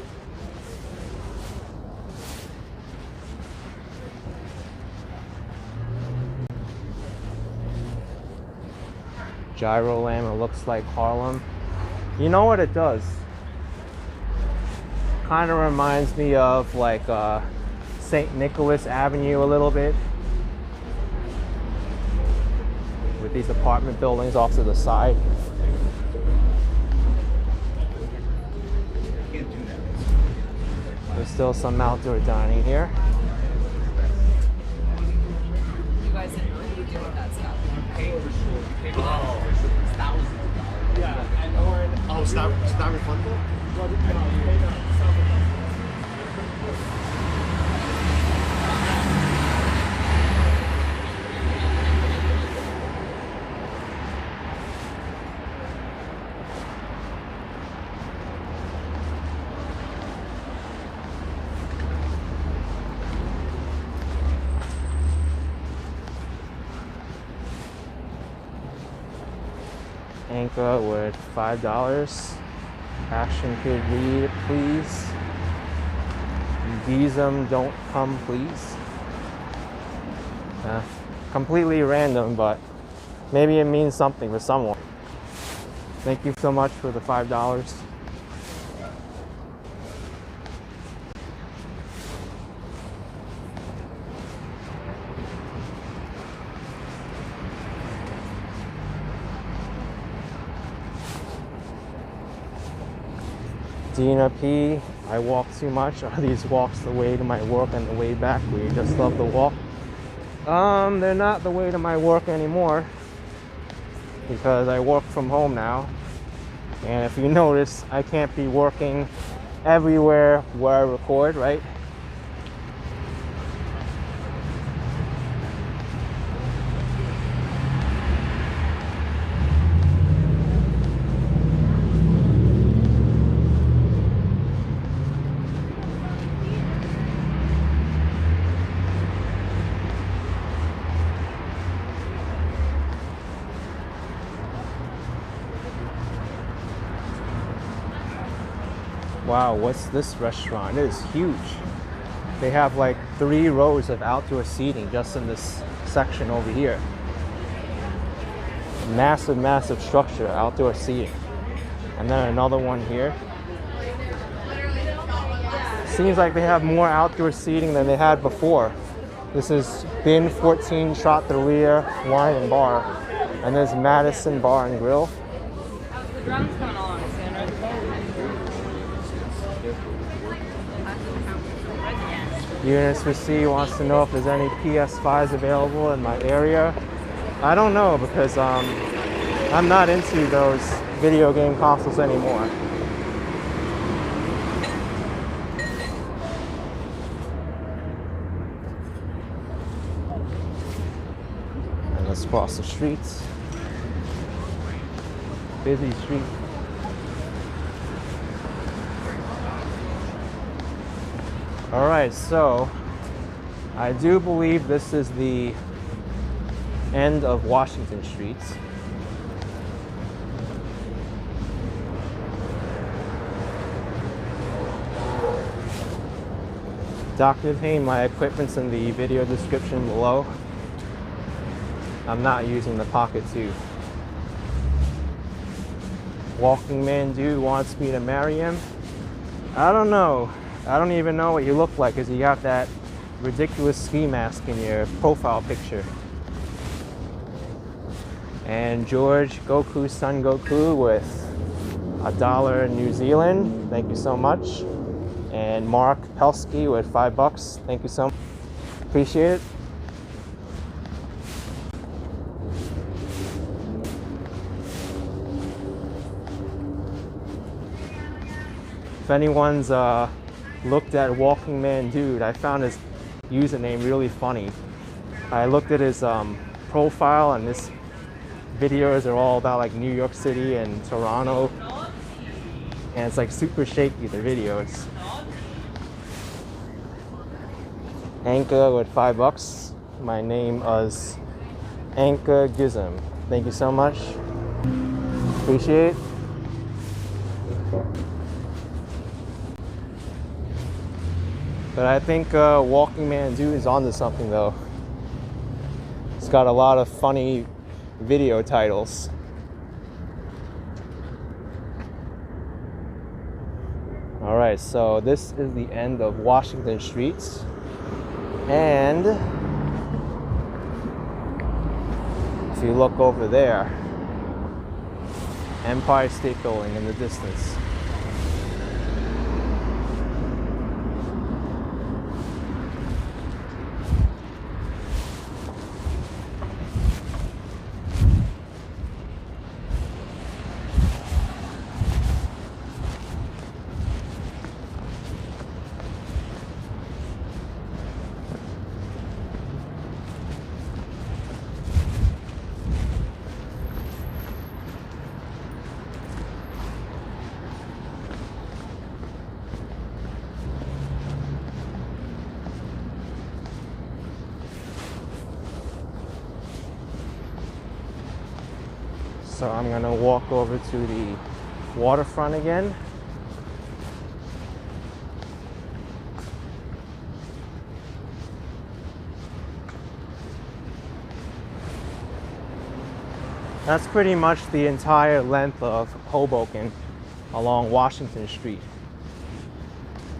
Gyro Lamb, it looks like Harlem. You know what it does? Kind of reminds me of like St. Nicholas Avenue a little bit, with these apartment buildings off to the side. There's still some outdoor dining here. You guys didn't know you were doing that stuff. Oh, it's not refundable? Anchor with $5. Action Kid, read it please. Diesem, don't come please. Completely random, but maybe it means something for someone. Thank you so much for the $5. Dina P, I walk too much. Are these walks the way to my work and the way back where you just love the walk? They're not the way to my work anymore because I work from home now. And if you notice, I can't be working everywhere where I record, right? Wow, what's this restaurant? It is huge. They have like 3 rows of outdoor seating just in this section over here. Massive, massive structure, outdoor seating. And then another one here. Seems like they have more outdoor seating than they had before. This is Bin 14 Trattoria Wine and Bar. And there's Madison Bar and Grill. The drone's coming along, Sandra. Eunice Ricci wants to know if there's any PS5s available in my area. I don't know because I'm not into those video game consoles anymore. And let's cross the streets. Busy street. All right, so I do believe this is the end of Washington Street. Dr. Payne, my equipment's in the video description below. I'm not using the Pocket 2. Walking Man Dude wants me to marry him. I don't know. I don't even know what you look like because you got that ridiculous ski mask in your profile picture. And George Goku Son Goku with $1 New Zealand. Thank you so much. And Mark Pelsky with $5. Thank you so much. Appreciate it. If anyone's looked at Walking Man Dude, I found his username really funny. I looked at his profile, and his videos are all about like New York City and Toronto, and it's like super shaky, the videos. Anka with $5. My name is Anka Gizem. Thank you so much. Appreciate it. But I think Walking Man Dude is onto something though. It's got a lot of funny video titles. Alright, so this is the end of Washington Street. And if you look over there, Empire State Building in the distance. So I'm gonna walk over to the waterfront again. That's pretty much the entire length of Hoboken along Washington Street.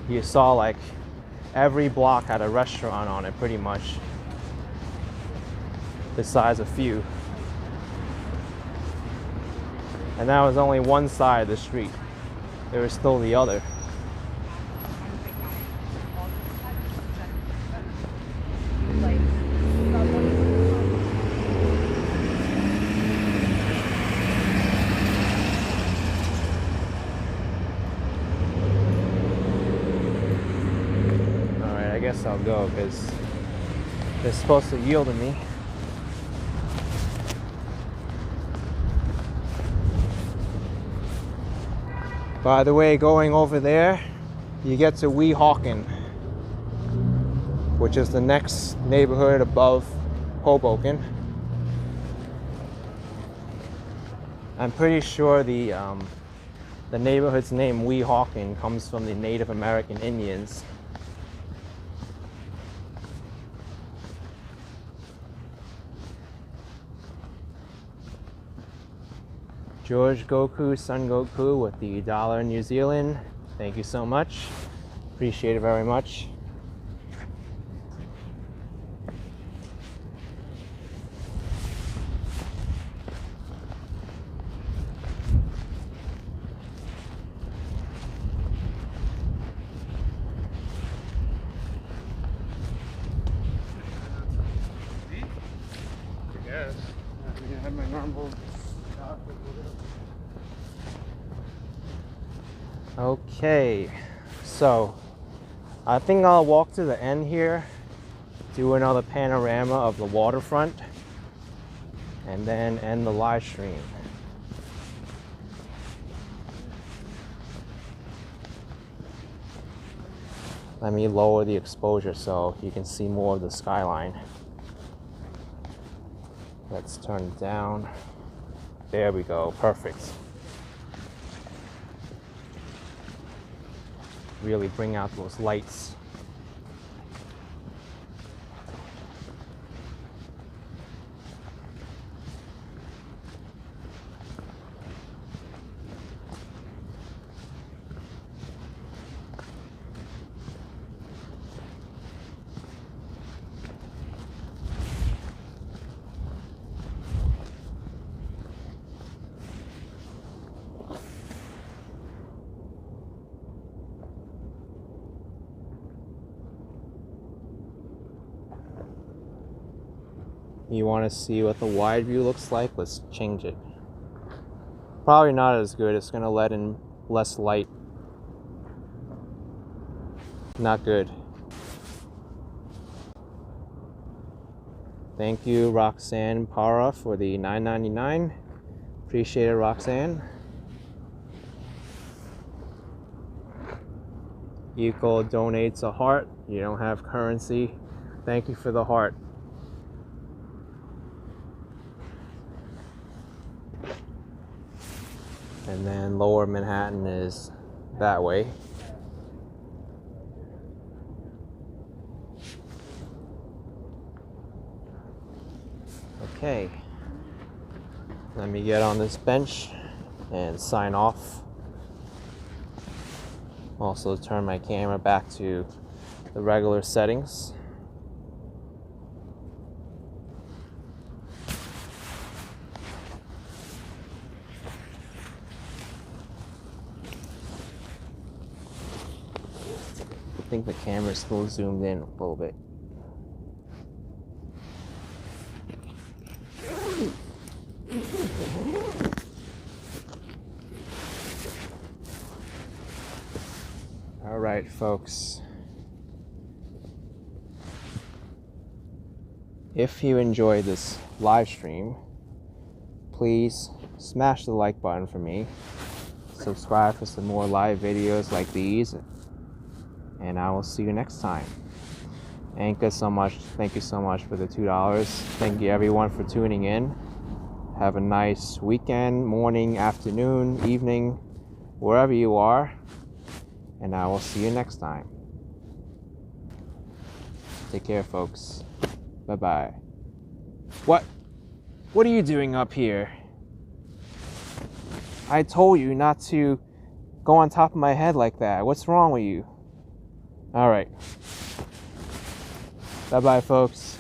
You saw like every block had a restaurant on it pretty much, besides a few. And that was only one side of the street. There was still the other. Alright, I guess I'll go because they're supposed to yield to me. By the way, going over there, you get to Weehawken, which is the next neighborhood above Hoboken. I'm pretty sure the The neighborhood's name, Weehawken, comes from the Native American Indians. George Goku, Son Goku with the $1 in New Zealand. Thank you so much. Appreciate it very much. Yes. I have my normal. Okay, so I think I'll walk to the end here, do another panorama of the waterfront, and then end the live stream. Let me lower the exposure so you can see more of the skyline. Let's turn it down. There we go, perfect. Really bring out those lights. You want to see what the wide view looks like? Let's change it. Probably not as good. It's going to let in less light. Not good. Thank you, Roxanne Para, for the $9.99. Appreciate it, Roxanne. Yuko donates a heart. You don't have currency. Thank you for the heart. And then Lower Manhattan is that way. Okay. Let me get on this bench and sign off. Also turn my camera back to the regular settings. I think the camera's still zoomed in a little bit. All right, folks. If you enjoyed this live stream, please smash the like button for me. Subscribe for some more live videos like these. And I will see you next time. Thank you so much for the $2. Thank you everyone for tuning in. Have a nice weekend, morning, afternoon, evening, wherever you are. And I will see you next time. Take care, folks. Bye-bye. What are you doing up here? I told you not to go on top of my head like that. What's wrong with you? All right. Bye-bye, folks.